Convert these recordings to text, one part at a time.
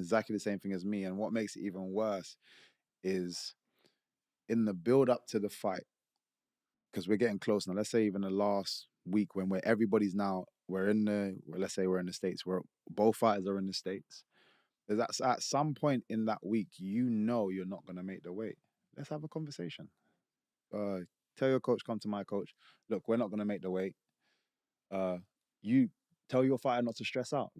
exactly the same thing as me. And what makes it even worse is in the build up to the fight, because we're getting close now. Let's say even the last week when everybody's now, let's say we're in the States, where both fighters are in the States. There's at some point in that week, you're not going to make the weight. Let's have a conversation. Tell your coach, come to my coach. Look, we're not going to make the weight. You tell your fighter not to stress out.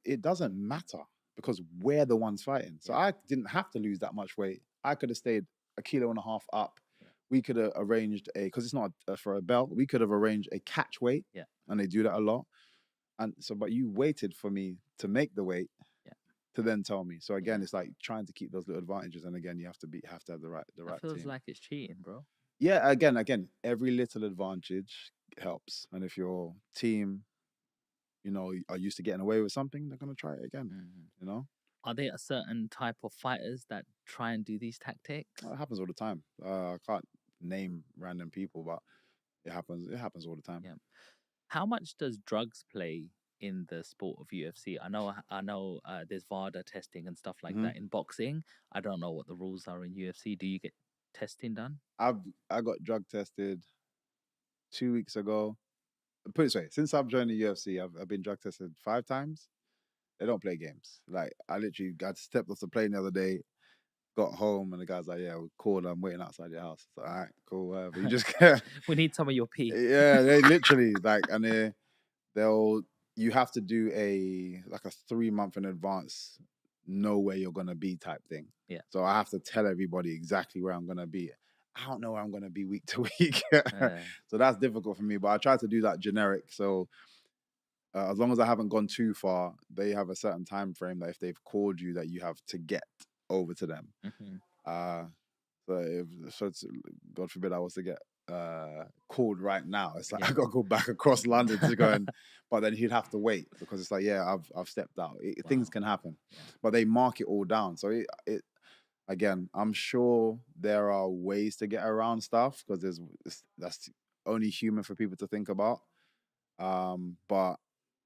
It doesn't matter because we're the ones fighting. So I didn't have to lose that much weight. I could have stayed 1.5 kilos up. We could have arranged because it's not for a belt, we could have arranged a catch weight. Yeah. And they do that a lot. And so, but you waited for me to make the weight to then tell me. So again, it's like trying to keep those little advantages. And again, you have to have the right It feels team. like it's cheating, bro. Yeah, again, every little advantage helps. And if your team, are used to getting away with something, they're going to try it again, Are there a certain type of fighters that try and do these tactics? It happens all the time. I can't name random people, but it happens. It happens all the time. Yeah. How much does drugs play in the sport of UFC? I know there's VADA testing and stuff like that in boxing. I don't know what the rules are in UFC. Do you get testing done? I got drug tested 2 weeks ago. Put it this way, since I've joined the UFC, I've been drug tested 5 times. They don't play games. Like, I literally got stepped off the plane the other day, got home, and the guy's like, "Yeah, we called. I'm waiting outside your house." It's like, all right, cool, whatever. You just we need some of your pee. Yeah, they literally and you have to do a 3-month in advance, know where you're gonna be type thing. Yeah. So I have to tell everybody exactly where I'm gonna be. I don't know where I'm gonna be week to week. So that's difficult for me. But I try to do that generic. So as long as I haven't gone too far, they have a certain time frame that if they've called you, that you have to get over to them. So God forbid I was to get called right now, it's like I gotta go back across London to go but then he'd have to wait because it's like I've stepped out. Things can happen, but they mark it all down. So it again, I'm sure there are ways to get around stuff because that's only human for people to think about. But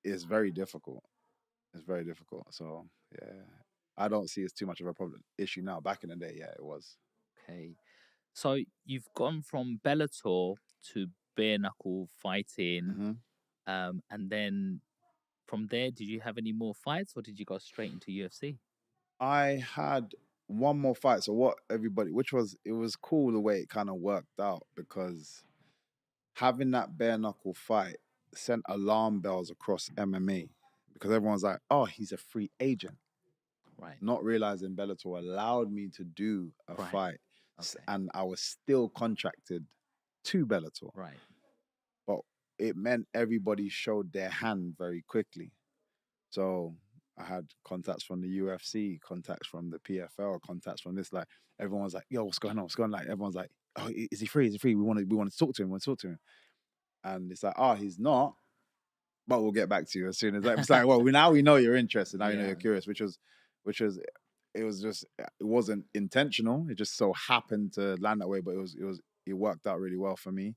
it's very difficult. It's very difficult. So yeah, I don't see it's too much of a issue now. Back in the day, it was. Okay. So you've gone from Bellator to bare knuckle fighting, and then from there, did you have any more fights, or did you go straight into UFC? I had one more fight. So it was cool the way it kind of worked out because having that bare knuckle fight sent alarm bells across MMA because everyone's like, "Oh, he's a free agent." Right. Not realizing Bellator allowed me to do a fight, and I was still contracted to Bellator. Right. But it meant everybody showed their hand very quickly. So I had contacts from the UFC, contacts from the PFL, contacts from this. Like, everyone's like, "Yo, what's going on? What's going on?" Like, everyone's like, "Oh, is he free? Is he free? We want to talk to him. We want to talk to him." And it's like, "Oh, he's not, but we'll get back to you as soon as." It's like, well, now we know you're interested. Now you know you're curious, which was, it wasn't intentional. It just so happened to land that way, but it worked out really well for me.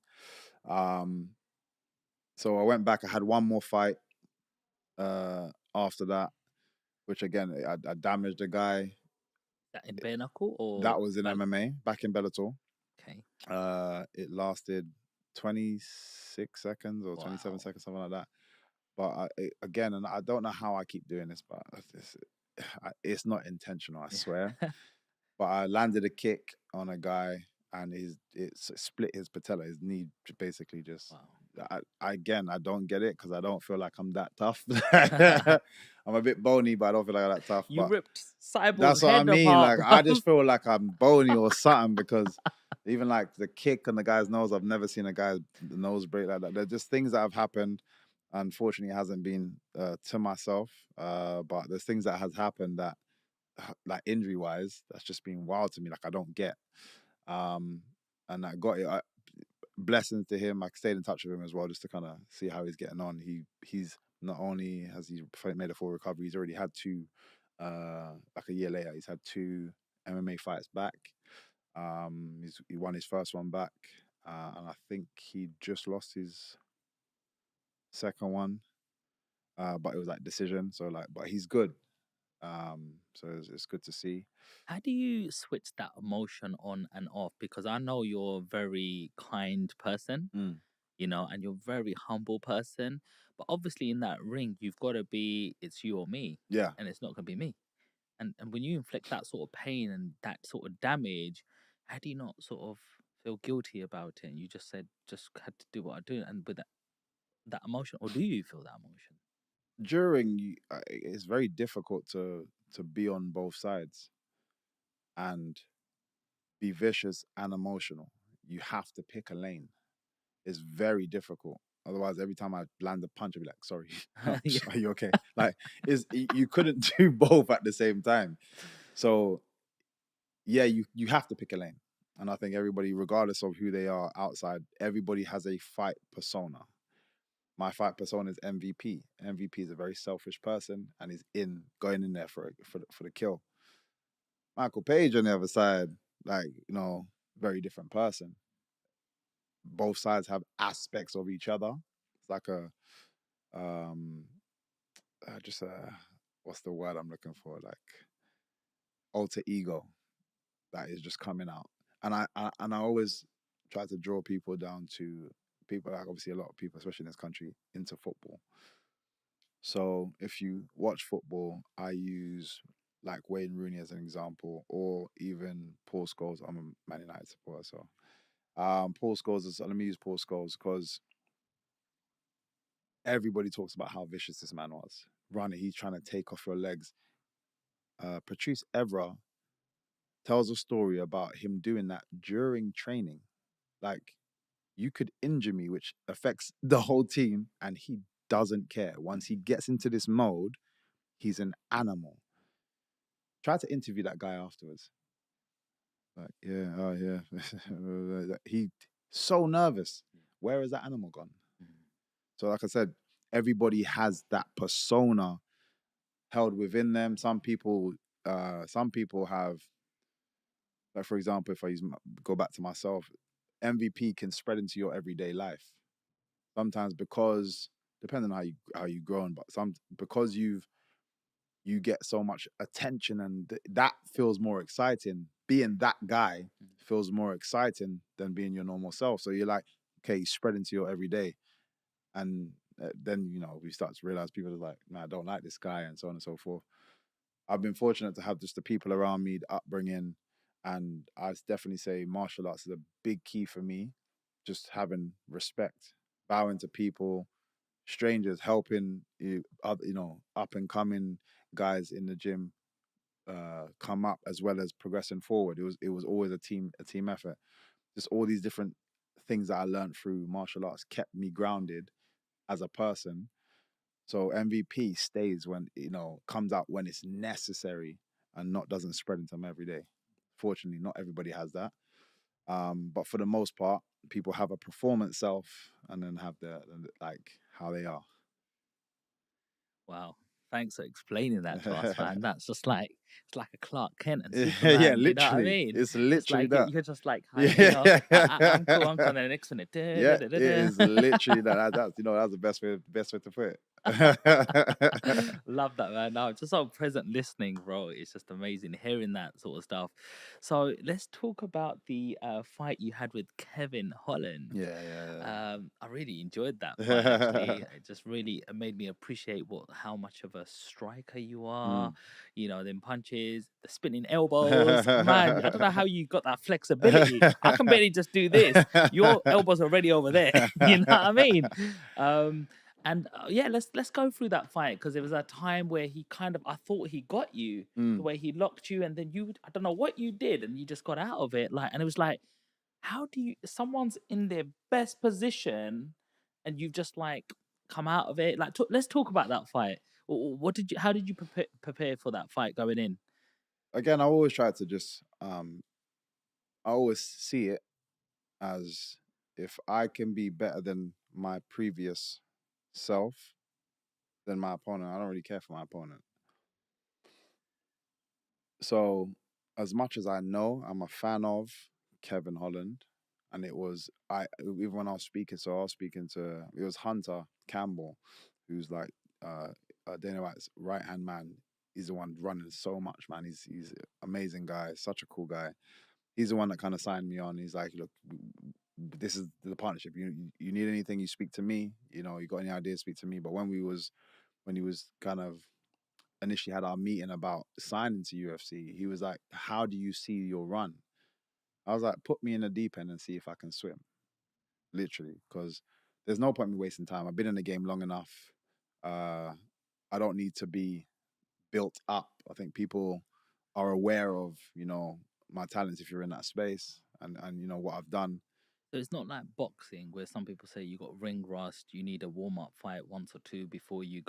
So I went back. I had one more fight after that, which again, I damaged a guy. That in bare knuckle or that was in MMA back in Bellator. Okay. It lasted 26 seconds or 27 seconds, something like that. But again, and I don't know how I keep doing this, but it's not intentional, I swear. But I landed a kick on a guy, and it split his patella. His knee basically just. Wow. I don't get it because I don't feel like I'm that tough. I'm a bit bony, but I don't feel like I'm that tough. You ripped Cyborg's that's what head I mean. apart, Like, I just feel like I'm bony or something because even like the kick on the guy's nose, I've never seen a guy's nose break like that. They're just things that have happened. Unfortunately, it hasn't been to myself, but there's things that has happened that, like injury wise, that's just been wild to me. Like, I don't get. And I got it. Blessings to him. I stayed in touch with him as well, just to kind of see how he's getting on. He's not only has he made a full recovery, he's already had 2, like a year later, he's had 2 MMA fights back. He won his first one back, and I think he just lost his second one, but it was like decision. So like, but he's good. So it's good to see. How do you switch that emotion on and off? Because I know you're a very kind person, Mm. and you're a very humble person. But obviously, in that ring, you've got to be, it's you or me, Yeah. and it's not going to be me. And when you inflict that sort of pain and that sort of damage, how do you not sort of feel guilty about it? And you just said, just had to do what I do, and with that emotion, or do you feel that emotion? It's very difficult to be on both sides and be vicious and emotional. You have to pick a lane. It's very difficult. Otherwise, every time I land a punch, I'd be like, "Sorry, Yeah. are you okay?" Like, you couldn't do both at the same time. So yeah, you have to pick a lane. And I think everybody, regardless of who they are outside, everybody has a fight persona. My fight persona is MVP. MVP is a very selfish person, and he's going in there for the kill. Michael Page on the other side, like, very different person. Both sides have aspects of each other. It's like a um just what's the word I'm looking for? Like alter ego that is just coming out. And I always try to draw people down to people, like obviously a lot of people, especially in this country, into football. So if you watch football, I use like Wayne Rooney as an example, or even Paul Scholes. I'm a Man United supporter, so Paul Scholes is. Let me use Paul Scholes because everybody talks about how vicious this man was. Running, he's trying to take off your legs. Patrice Evra tells a story about him doing that during training. Like, you could injure me, which affects the whole team, and he doesn't care. Once he gets into this mode, he's an animal. Try to interview that guy afterwards. Like, yeah, oh yeah. He so nervous. Where is that animal gone? So, like I said, everybody has that persona held within them. Some people have, like for example, if go back to myself, MVP can spread into your everyday life. Sometimes because depending on how you grown, but because you get so much attention and that feels more exciting. Being that guy feels more exciting than being your normal self. So you're like, okay, you spread into your everyday, and then we start to realize people are like, man, I don't like this guy, and so on and so forth. I've been fortunate to have just the people around me, the upbringing, and I'd definitely say martial arts is a big key for me. Just having respect, bowing to people, strangers, helping up and coming guys in the gym come up as well as progressing forward. It was always a team effort. Just all these different things that I learned through martial arts kept me grounded as a person. So MVP stays when comes out when it's necessary and not doesn't spread into them every day. Fortunately, not everybody has that. But for the most part, people have a performance self and then have like how they are. Wow. Thanks for explaining that to us, man. That's just like it's like a Clark Kent and Yeah, Superman. You know what I literally. mean? It's It's literally like that. you're just like, Yeah. I'm cool. I'm cool. And the next one, Yeah, it is literally that. That's the best way to put it. love that, man. No, just so present listening, bro. It's just amazing hearing that sort of stuff. So let's talk about the fight you had with Kevin Holland. Yeah. I really enjoyed that fight. Actually, it just really made me appreciate how much of a striker you are. Mm. Them punches, the spinning elbows. Man, I don't know how you got that flexibility. I can barely just do this. Your elbows are already over there. You know what I mean? And yeah, let's go through that fight because there was a time where he kind of I thought he got you the Mm. way he locked you, and then I don't know what you did, and you just got out of it. And it was like, how do you? Someone's in their best position, and you've just like come out of it. Like, let's talk about that fight. What did you? How did you prepare for that fight going in? Again, I always try to just I always see it as if I can be better than my previous self than my opponent. I don't really care for my opponent. So, as much as I know, I'm a fan of Kevin Holland, and it was even when I was speaking. So I was speaking to it was Hunter Campbell, who's like Dana White's right hand man. he's the one running so much, man. He's an amazing guy, such a cool guy. He's the one that kind of signed me on. He's like, look, this is the partnership. You need anything, you speak to me. You got any ideas, speak to me. But when he was kind of initially had our meeting about signing to UFC, he was like, how do you see your run? I was like, put me in the deep end and see if I can swim. Literally, because there's no point in me wasting time. I've been in the game long enough. I don't need to be built up. I think people are aware of, my talents if you're in that space and what I've done. So it's not like boxing where some people say you got ring rust, you need a warm-up fight once or two before you